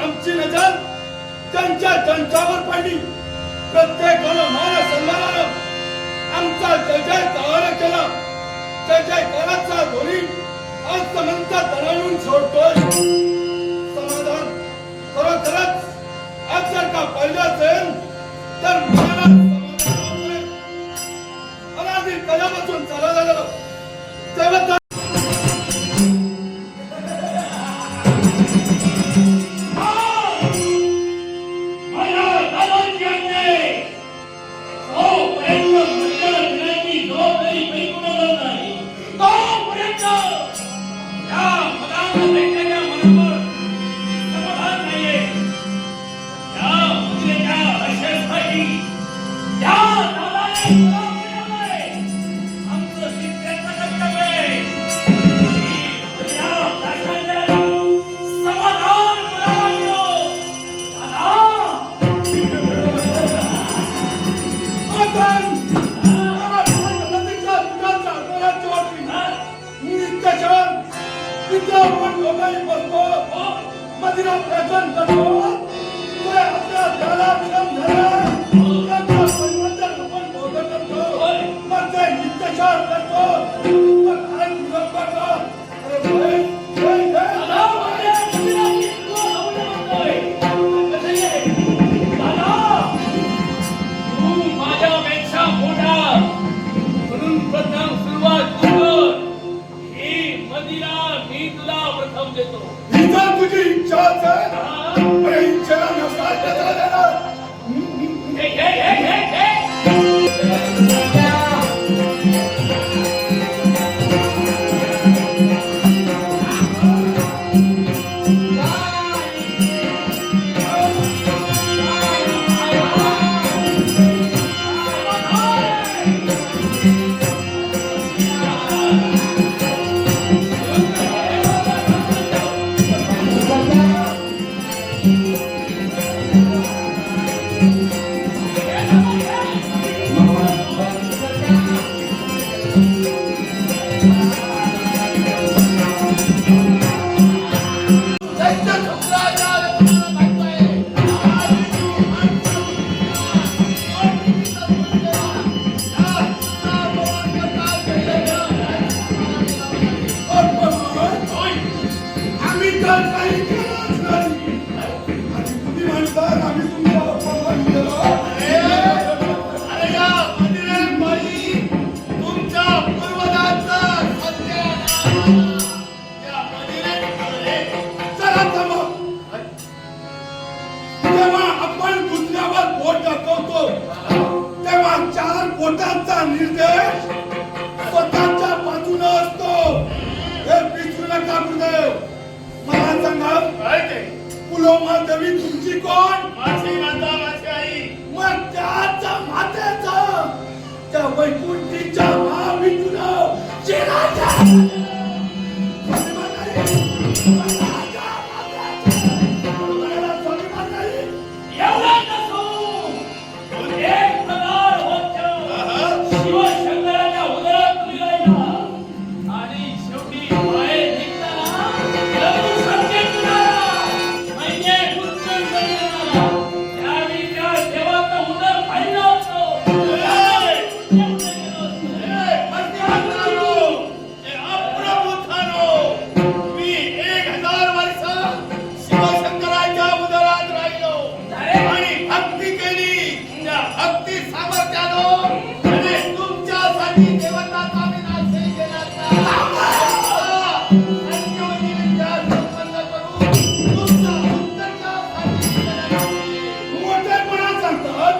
आमची नजर त्यांच्या त्यांच्यावर पडली. प्रत्येकाला मान सन्मानानं आमचा जय जयकार केला. जय जयकाराचा ध्वनी आज समंत दणाणून सोडतोय. समाधान खरोखरच आज जर का पाहिलं असेल तर मला समाधान होतंय. अनादी काळापासून चाललेलं देवता मदिरा प्रकरण करतो. ते आपल्या त्याला विलंब झाला. त्याचा परिवर्तन आपण बोध करतो. मग ते नित्यशार करतो. मग कारण विलंब करतो. अरे भाई माझ्यापेक्षा मोठा म्हणून प्रथम सुरुवात कर. ही मदिरा मी तुला प्रथम देतो. तुझी इच्छा अरे इच्छेला नकार देणार. पोटाचा निर्देश स्वतःच्या बाजूने असतो हे विसरू नका गुरुदेव. मला सांगा काय ते? पुलोमा देवी तुमची कोण? माझी माता, माझी आई. मग त्याच्या मातेचा त्या वैकुंठीच्या महाविष्णूनं चिराच्या स्वाभिमान नाही. स्वाभिमान नाही. एवढा नसो. 1,000 वर्ष शिवशंकराच्या उदरात निघाला आणि शेवटी बाहेर निघताना लघु संकेत मिळाला. म्हणजे उत्तर मिळाला. त्यावेळी त्या देवाचं उदर पाहिलं होतं. मी 1,000 वर्ष शिवशंकराच्या उदरात राहिलो आणि भक्ती केली. त्या भक्ती सामर्थ्यानं आणि तुमच्यासाठी देवताचा विनाश केला. संजीवनी विद्या संपन्न करून तुमचा उत्तरासाठी केला. मोठेपणा सांगतात.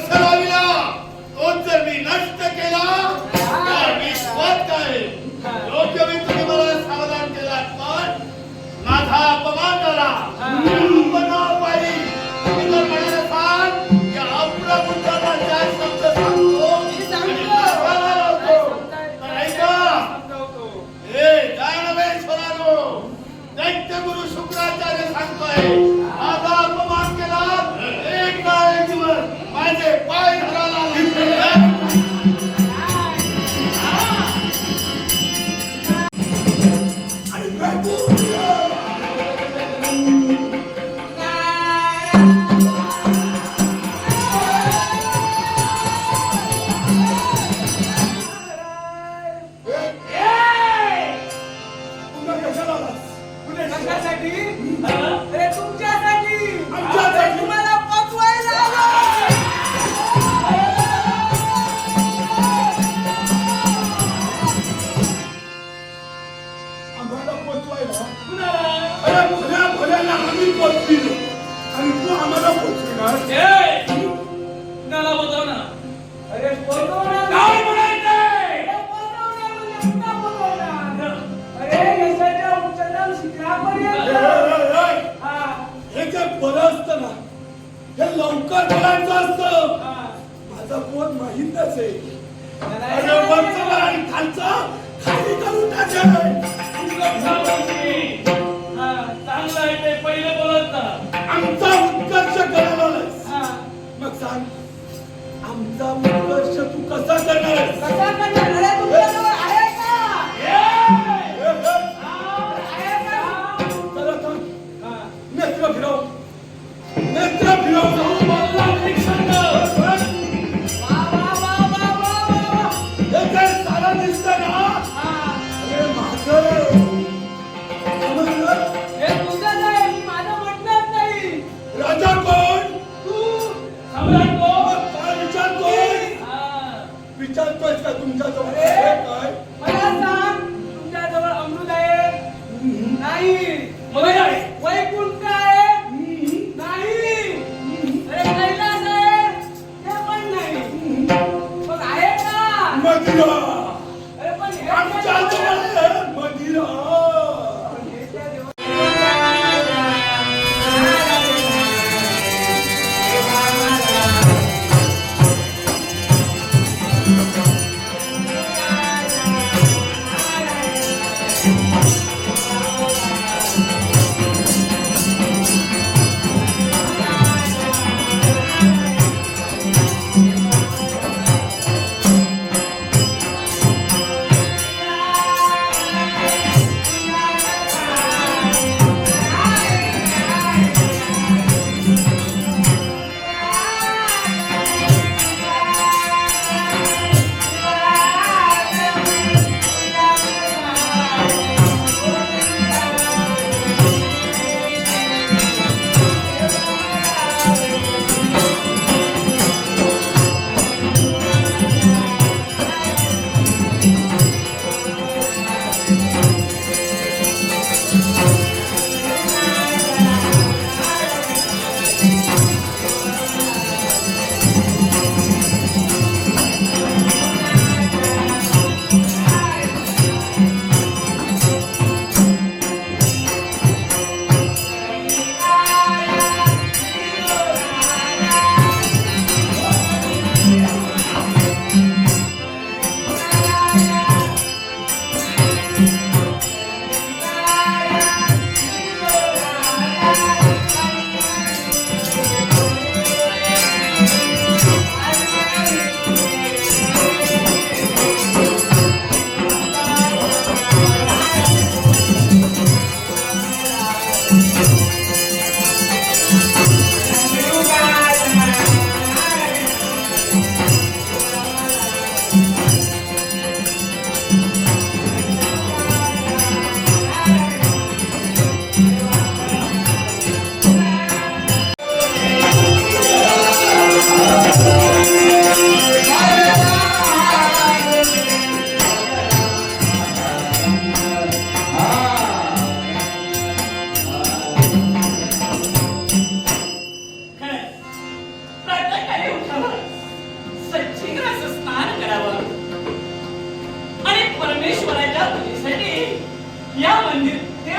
सराविला तो जर मी नष्ट केला तर विश्वास काय योग्य मी तुम्ही मला सावधान केलात. पण माझा अपमान झाला. अपमान बाई तुम्ही जर म्हणत असाल की अप्रभुत्वाला ज्या शब्द सांगतो आणि सर्वांना लावतो तर ऐका. हे दानवेश्वरानो, दैत्यगुरु शुक्राचार्य सांगतोय माझा अपमान केला एक ना एक दिवस माझे पाय धरायला लागले. आणि प्रभू पुन्हा कशाला आलास? कशासाठी? हा? अरे तुमच्यासाठी. आमच्यासाठी. तुम्हाला पोचवायला आलो. आम्हाला पोचवायला कुणाला? अरे भल्या भल्याला आम्ही पोचविलो आणि तू आम्हाला पोचविणार. ए! कुणाला बोलवणार? अरे पोचवणार. काय म्हणायचंय? अरे पोचवणार म्हणजे पुन्हा पोचवणार. अरे यशाच्या उच्चतम शिखरापर्यंत. हा. हे जे बरं असतं ना हे लवकर बोलायचं असतं. हा. माझा पोट माहीतच आहे. नाही, अरे नाही, वरचं वर नाही. आणि खालचं खाली करून टाकलंय. तुमचं सावरशी. हा, चांगलं आहे ते पहिले बोलत जा. आमचा उत्कर्ष करायला आलायस. हा. मग सांग आमचा उत्कर्ष तू कसा करणार आहेस? कसा करणार? अरे तुमच्याजवळ आहे का? हे, आहे का? चला थांब. हा. नेत्र फिरव. नेत्र फिरव. बोलला निरीक्षण कर. वा, वा, वा, वा, वा, वा. हे काय सारं दिसतंय ना? हा. अरे माझं समजलं? हे तुझंच आहे. मी माझं म्हणणार नाही. राजा कोण? तू. सम्राट कोण? मग काय विचारतोय? हा. विचारतोय का तुमच्याजवळ आहे काय? मला सांग, तुमच्याजवळ अमृत आहे? नाही. मग काय? वैकुंठ आहे? नाही. अरे कैलास आहे? ते पण नाही. मग आहे का? मदिरा. अरे पण हे आमच्याजवळ आहे मदिरा. हे त्या देवा-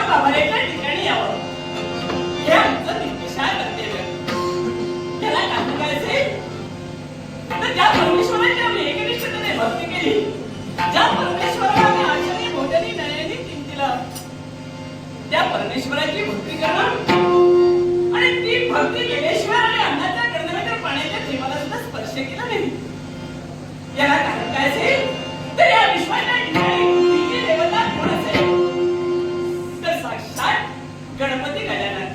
बाबाच्या ठिकाणी यावं हे आमचं निर्विशाळ कर्तव्य. त्याला कारण काय असेल तर ज्या परमेश्वराची आम्ही एकनिष्ठतेने भक्ती केली, ज्या परमेश्वराला आम्ही आशाने भोजनी नयनी चिंतिलं, त्या परमेश्वराची भक्ती करणं आणि ती भक्ती केल्याशिवाय आम्ही अन्नाच्या गडगडाच्या पाण्याच्या थेंबाला सुद्धा स्पर्श केला नाही. याला कारण काय असेल तर या विश्वाच्या ठिकाणी भक्तीची देवता कोण असेल तर साक्षात गणपती गजानन.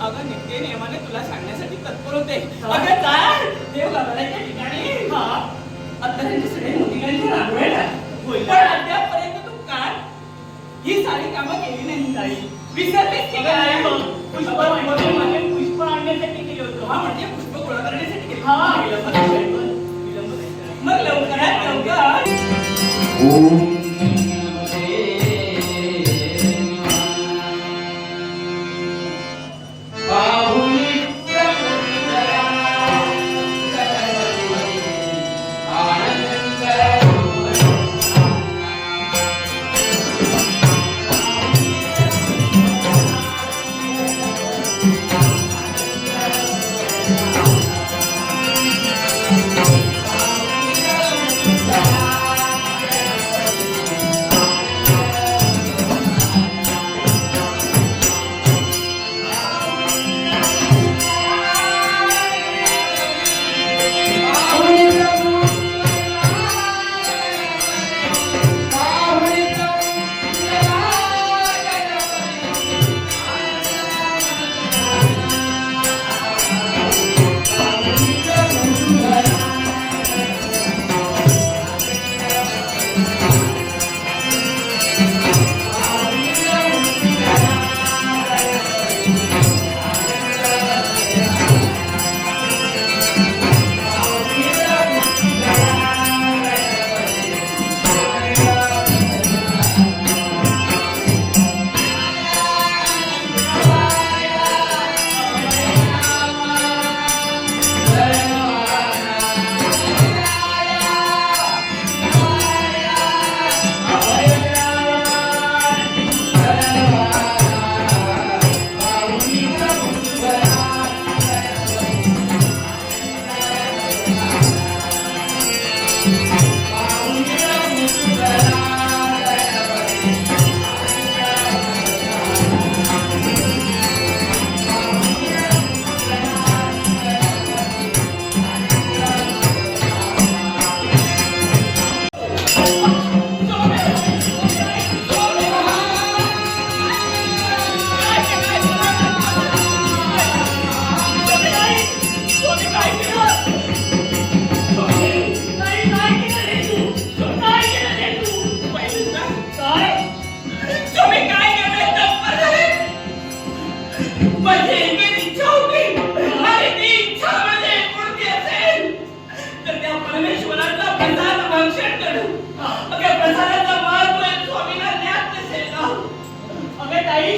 अगं नित्य नियमाने तुला सांगण्यासाठी तत्पर होते. अगं चाल देव गाभाऱ्याच्या ठिकाणी अत्तरांची सगळे मोठीगांची रांगोळ्या पण अद्यापपर्यंत तू का ही सारी कामं केली नाही ताई? विसरलीस की काय? पुष्प आणण्यासाठी केली होतं. हा म्हणजे पुष्प गोळा करण्यासाठी केली. मग लवकरात लवकर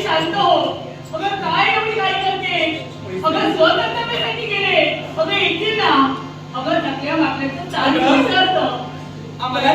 शांत हो. अगं काय एवढी काय करते? अगं स्वतंत्रतेसाठी गेले. अगं येतील ना. अगं थकल्या मागल्याचं चालू असतं. आम्हाला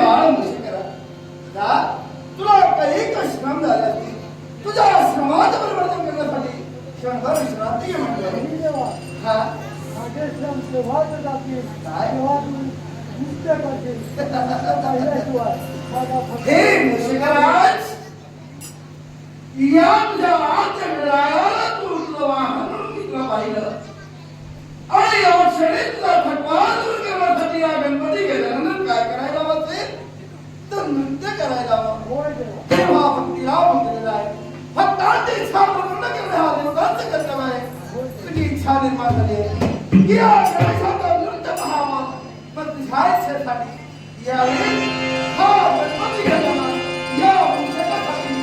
बाळ मुशिकरा जा तुला काही श्रम झाले असतील तुझ्या श्रमाचं परिवर्तन करण्यासाठी क्षणभर विश्रांती घे म्हटलं हा माझे श्रम तेव्हाच जातील काय? तेव्हा तू नित्य करशील. पाहिल्याशिवाय माझा फक्त हे मुशिकराज या तुझ्या आजच्या वेळाला तू तुझं वाहन म्हणून मी तुला पाहिलं आणि या क्षणी तुझा थकवा दूर करण्यासाठी या गणपती गेल्यानंतर काय करायला हवं असेल तर नृत्य करायला हवं होय देवा. तेव्हा भक्तीला म्हटलेलं आहे भक्तांची इच्छा पूर्ण करणे हा देवतांचं कर्तव्य आहे तुझी इच्छा निर्माण झाली आहे की या गणेशाचं नृत्य पाहावं पण तुझ्या इच्छेसाठी यावेळी हा गणपती गेला या वंशकासाठी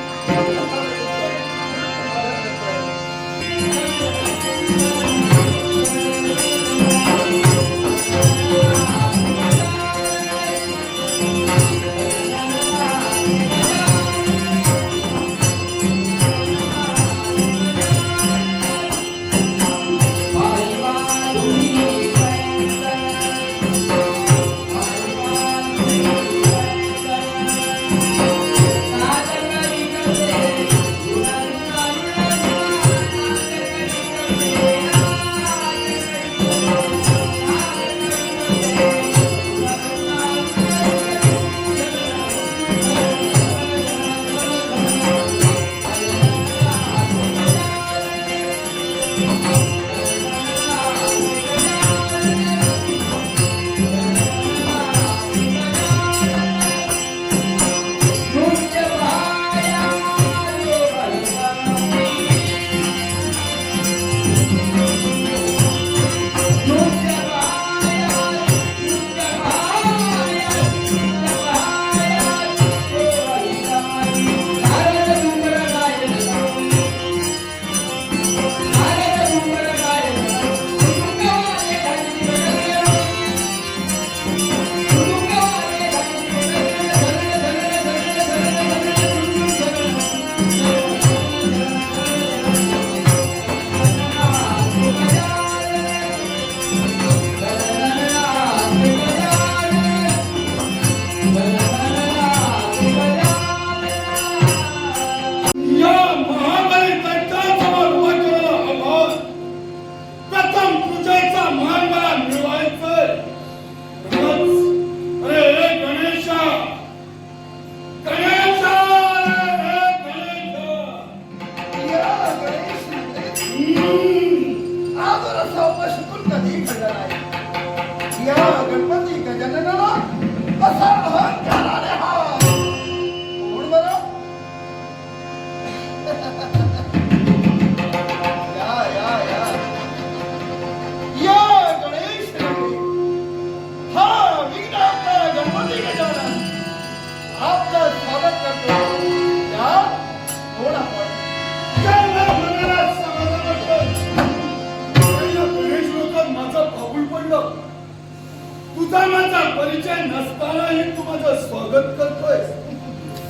तुझा माझा परिचय नसतानाही तू माझं स्वागत करतोय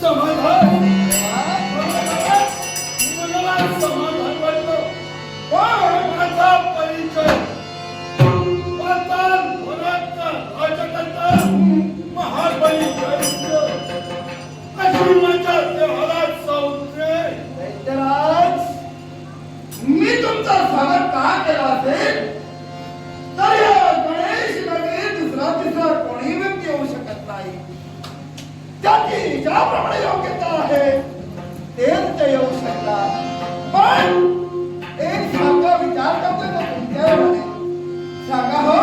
समाधान मला समाधान वाटलं पण माझा परिचय राजकर्ता महाबली अशी माझ्या देवाला सौत्रे दैत्यराज मी तुमचा स्वागत का केला असेल तर या गणेश नगरीत दुसरा तिसरा कोणी व्यक्ती येऊ शकत नाही त्याची ज्याप्रमाणे योग्यता आहे तेच ते येऊ शकतात पण एक सांगा विचार करतोय तो कोणत्या वेळेमध्ये सांगा हो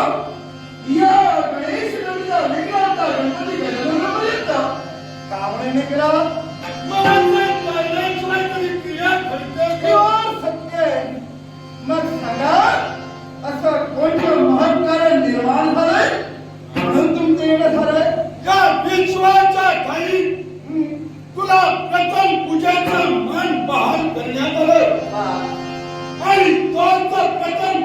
या गणेश नगरीचा वेगळा गणपती गणपतीपर्यंत कावडीने केला मला कळल्याशिवाय तरी क्रिया घडते प्युअर सत्य आहे. मग सांगा असं कोणतं महत्कार्य निर्माण झालंय म्हणून तुमचं येणं झालंय या विश्वाच्या ठाई तुला प्रथम पूजेचं मन बहाल करण्यात आलं हा. आणि तोच प्रथम